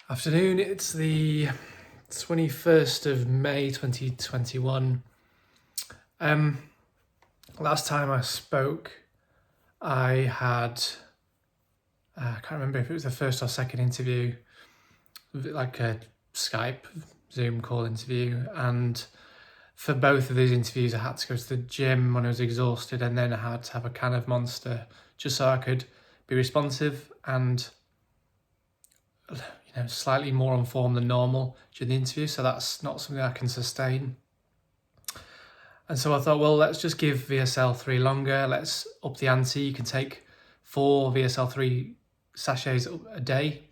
Afternoon, it's the 21st of May 2021. Last time I spoke, I had, I can't remember if it was the first or second interview, like a Skype, Zoom call interview. And for both of these interviews, I had to go to the gym when I was exhausted, and then I had to have a can of Monster just so I could be responsive and slightly more on form than normal during the interview, so that's not something I can sustain. And so I thought, well, let's just give VSL3 longer, let's up the ante. You can take 4 VSL3 sachets a day,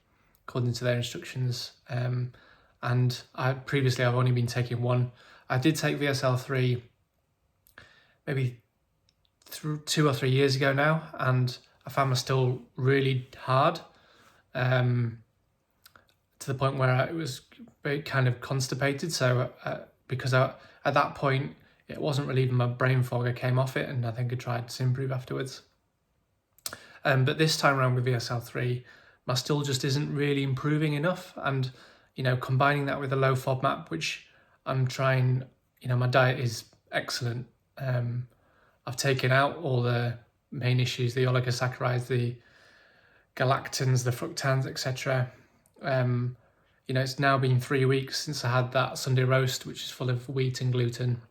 according to their instructions. And I've only been taking 1. I did take VSL3 maybe 2 or 3 years ago now, and I found my stool really hard. To the point where I was very kind of constipated. So because at that point, it wasn't relieving my brain fog, I came off it, and I think I tried to improve afterwards. But this time around with VSL3, my stool just isn't really improving enough. And, combining that with a low FODMAP, which I'm trying, my diet is excellent. I've taken out all the main issues, the oligosaccharides, the galactans, the fructans, etc. It's now been 3 weeks since I had that Sunday roast, which is full of wheat and gluten.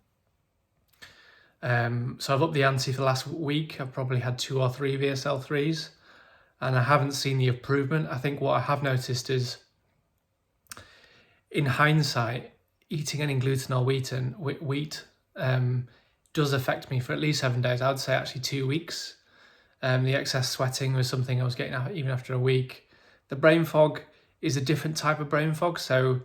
So I've upped the ante for the last week. I've probably had 2 or 3 VSL3s, and I haven't seen the improvement. I think what I have noticed is, in hindsight, eating any gluten or wheat does affect me for at least 7 days. I would say actually 2 weeks. The excess sweating was something I was getting even after a week. The brain fog is a different type of brain fog. So,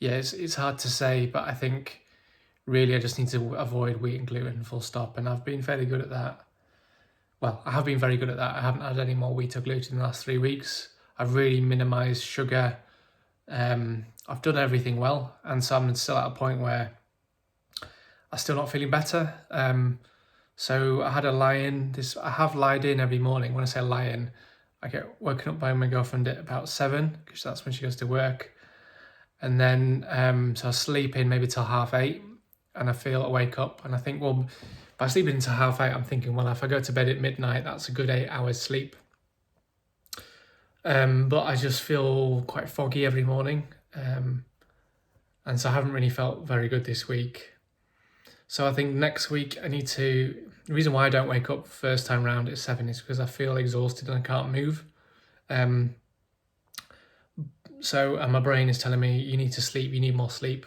it's hard to say, but I think really I just need to avoid wheat and gluten, full stop. And I've been fairly good at that. Well, I have been very good at that. I haven't had any more wheat or gluten in the last 3 weeks. I've really minimised sugar. I've done everything well. And so I'm still at a point where I'm still not feeling better. So I had a lie-in. I have lied in every morning. When I say lie-in, I get woken up by my girlfriend at about 7, because that's when she goes to work. And then, so I sleep in maybe till 8:30, and I wake up, and I think, well, by sleeping until 8:30, I'm thinking, well, if I go to bed at midnight, that's a good 8 hours sleep. But I just feel quite foggy every morning. And so I haven't really felt very good this week. So I think next week the reason why I don't wake up first time round at 7 is because I feel exhausted and I can't move. So my brain is telling me, you need to sleep, you need more sleep.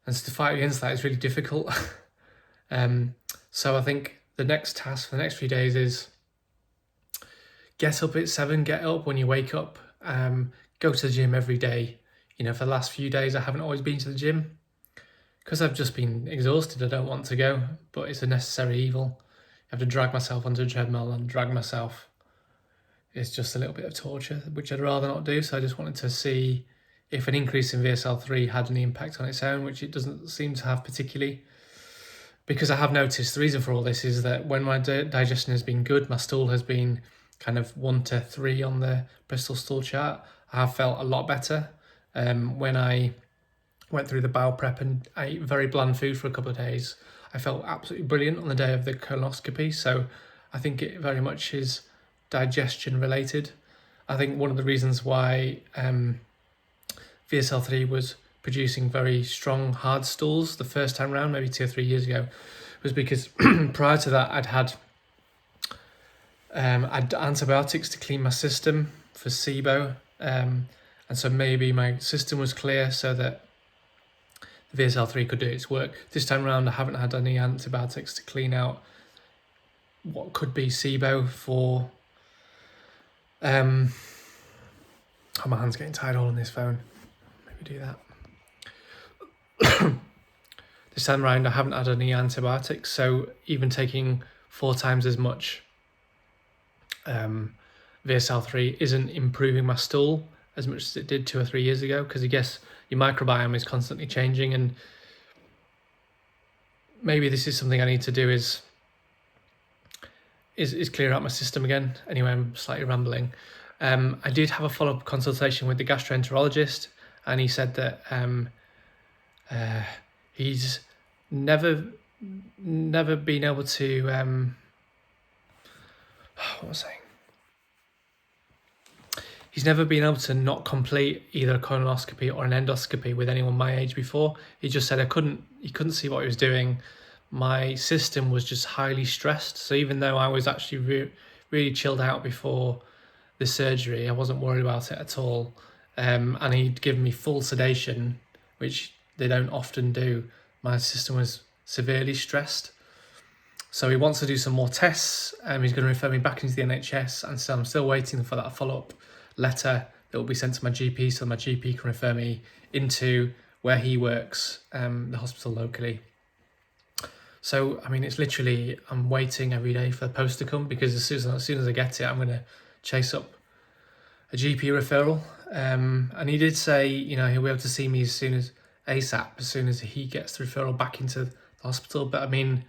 And so to fight against that is really difficult. So I think the next task for the next few days is get up at 7, get up when you wake up, go to the gym every day. For the last few days, I haven't always been to the gym because I've just been exhausted. I don't want to go, but it's a necessary evil. I have to drag myself onto a treadmill and drag myself. It's just a little bit of torture, which I'd rather not do. So I just wanted to see if an increase in VSL3 had any impact on its own, which it doesn't seem to have particularly. Because I have noticed the reason for all this is that when my digestion has been good, my stool has been kind of 1 to 3 on the Bristol stool chart. I have felt a lot better. When I went through the bowel prep and I ate very bland food for a couple of days, I felt absolutely brilliant on the day of the colonoscopy. So I think it very much is digestion related. I think one of the reasons why VSL3 was producing very strong hard stools the first time round, maybe 2 or 3 years ago, was because prior to that I'd had antibiotics to clean my system for SIBO, and so maybe my system was clear so that the VSL3 could do its work. This time around I haven't had any antibiotics to clean out what could be SIBO for oh, my hand's getting tired holding this phone. Maybe do that. This time around I haven't had any antibiotics, so even taking 4 times as much VSL3 isn't improving my stool as much as it did 2 or 3 years ago, because I guess your microbiome is constantly changing, and maybe this is something I need to do, is is clear out my system again. Anyway, I'm slightly rambling. I did have a follow-up consultation with the gastroenterologist, and he said that he's never been able to what was I saying? He's never been able to not complete either a colonoscopy or an endoscopy with anyone my age before. He just said he couldn't see what he was doing. My system was just highly stressed. So even though I was actually really chilled out before the surgery, I wasn't worried about it at all. And he'd given me full sedation, which they don't often do. My system was severely stressed. So he wants to do some more tests. He's going to refer me back into the NHS, and so I'm still waiting for that follow-up letter that will be sent to my GP, so my GP can refer me into where he works, the hospital locally. So, I mean, it's literally, I'm waiting every day for the post to come, because as soon as I get it, I'm going to chase up a GP referral. And he did say, you know, he'll be able to see me as soon as he gets the referral back into the hospital. But I mean,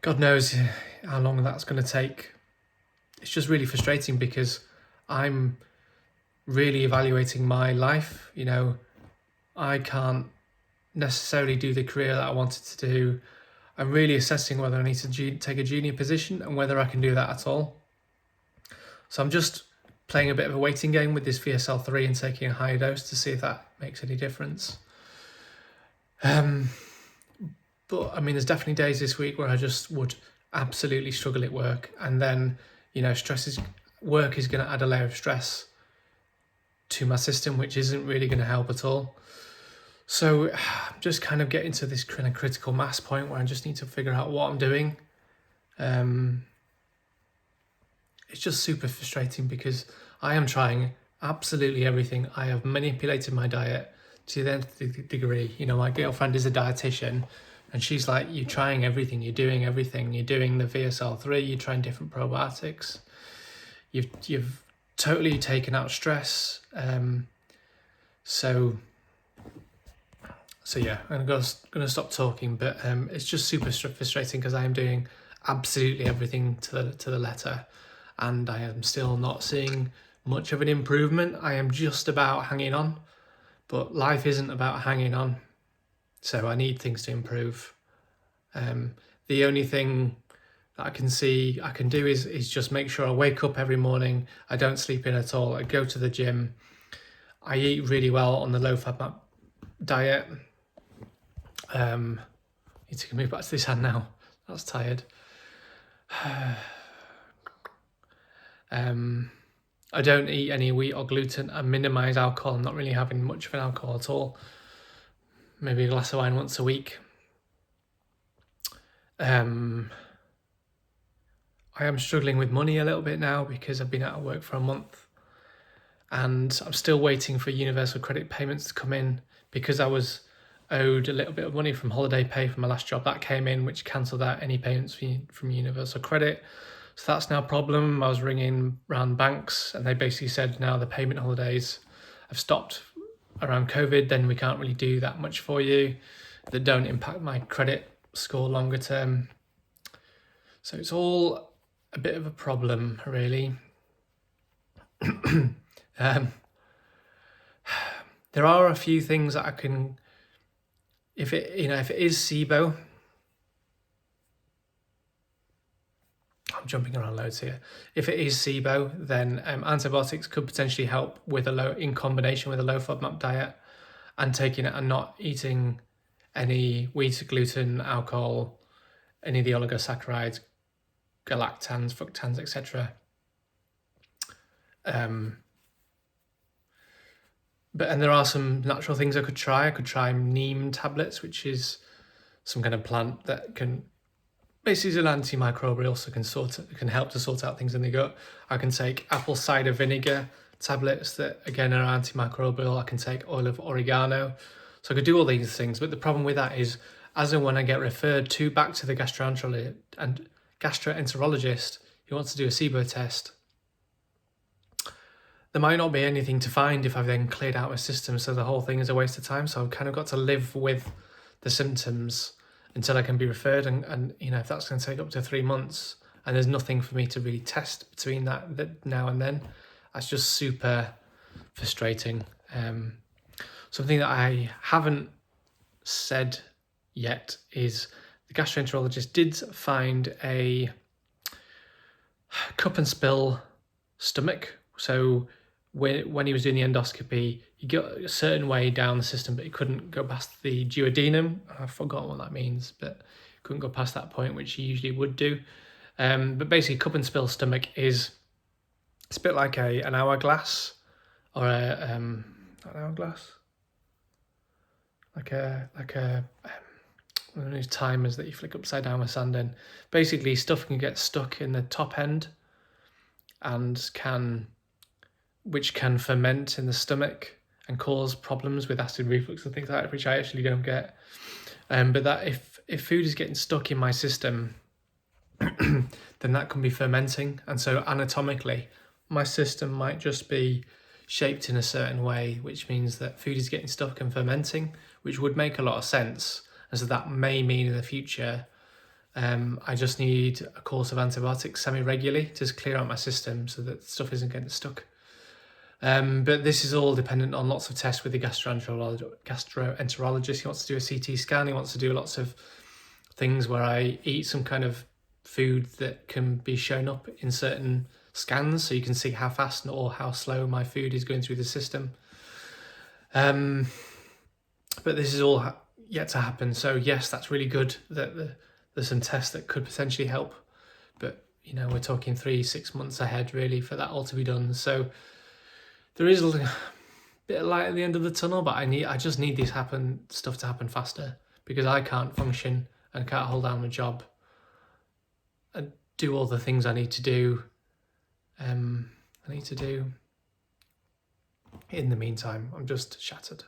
God knows how long that's going to take. It's just really frustrating, because I'm really evaluating my life. You know, I can't necessarily do the career that I wanted to do. I'm really assessing whether I need to take a junior position and whether I can do that at all. So I'm just playing a bit of a waiting game with this VSL3 and taking a higher dose to see if that makes any difference. But I mean, there's definitely days this week where I just would absolutely struggle at work, and then, you know, work is going to add a layer of stress to my system, which isn't really going to help at all. So I'm just kind of getting to this kind of critical mass point where I just need to figure out what I'm doing. It's just super frustrating, because I am trying absolutely everything. I have manipulated my diet to the nth degree. You know, my girlfriend is a dietitian, and she's like, you're trying everything, you're doing everything. You're doing the VSL3, you're trying different probiotics. You've totally taken out stress. So yeah, I'm gonna stop talking. But it's just super frustrating, because I am doing absolutely everything to the letter, and I am still not seeing much of an improvement. I am just about hanging on, but life isn't about hanging on. So I need things to improve. The only thing that I can do is just make sure I wake up every morning. I don't sleep in at all. I go to the gym. I eat really well on the low FODMAP diet. Need to move back to this hand now. That's tired. I don't eat any wheat or gluten. I minimise alcohol. I'm not really having much of an alcohol at all. Maybe a glass of wine once a week. I am struggling with money a little bit now, because I've been out of work for a month, and I'm still waiting for universal credit payments to come in, because I was owed a little bit of money from holiday pay from my last job. That came in, which cancelled out any payments from universal credit. So that's now a problem. I was ringing around banks, and they basically said now the payment holidays have stopped around COVID, then we can't really do that much for you. That don't impact my credit score longer term. So it's all a bit of a problem, really. There are a few things that I can, if it is SIBO, I'm jumping around loads here. If it is SIBO, then antibiotics could potentially help with in combination with a low FODMAP diet, and taking it and not eating any wheat, gluten, alcohol, any of the oligosaccharides, galactans, fructans, etc. And there are some natural things I could try. I could try neem tablets, which is some kind of plant that can basically is an antimicrobial, so can help to sort out things in the gut. I can take apple cider vinegar tablets that again are antimicrobial. I can take oil of oregano. So I could do all these things, but the problem with that is, as and when I get referred back to the gastroenterologist who wants to do a SIBO test, there might not be anything to find if I've then cleared out my system, so the whole thing is a waste of time. So I've kind of got to live with the symptoms until I can be referred, and you know, if that's going to take up to 3 months, and there's nothing for me to really test between that now and then. That's just super frustrating. Something that I haven't said yet is the gastroenterologist did find a cup and spill stomach. So when he was doing the endoscopy, he got a certain way down the system, but he couldn't go past the duodenum. I've forgotten what that means, but couldn't go past that point, which he usually would do. But basically, cup and spill stomach is, it's a bit like an hourglass, or an hourglass, like a one of those timers that you flick upside down with sand in. Basically, stuff can get stuck in the top end, and which can ferment in the stomach and cause problems with acid reflux and things like that, which I actually don't get. But that if food is getting stuck in my system, then that can be fermenting. And so anatomically, my system might just be shaped in a certain way, which means that food is getting stuck and fermenting, which would make a lot of sense. And so that may mean in the future, I just need a course of antibiotics semi-regularly to clear out my system so that stuff isn't getting stuck. But this is all dependent on lots of tests with the gastroenterologist. He wants to do a CT scan. He wants to do lots of things where I eat some kind of food that can be shown up in certain scans, so you can see how fast or how slow my food is going through the system. But this is all yet to happen. So yes, that's really good that there's some tests that could potentially help. But we're talking 3-6 months ahead really for that all to be done. So there is a bit of light at the end of the tunnel, but I just need this stuff to happen faster, because I can't function and can't hold down a job and do all the things I need to do. In the meantime. I'm just shattered.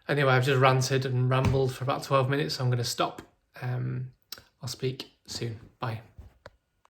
Anyway, I've just ranted and rambled for about 12 minutes, so I'm going to stop. I'll speak soon. Bye.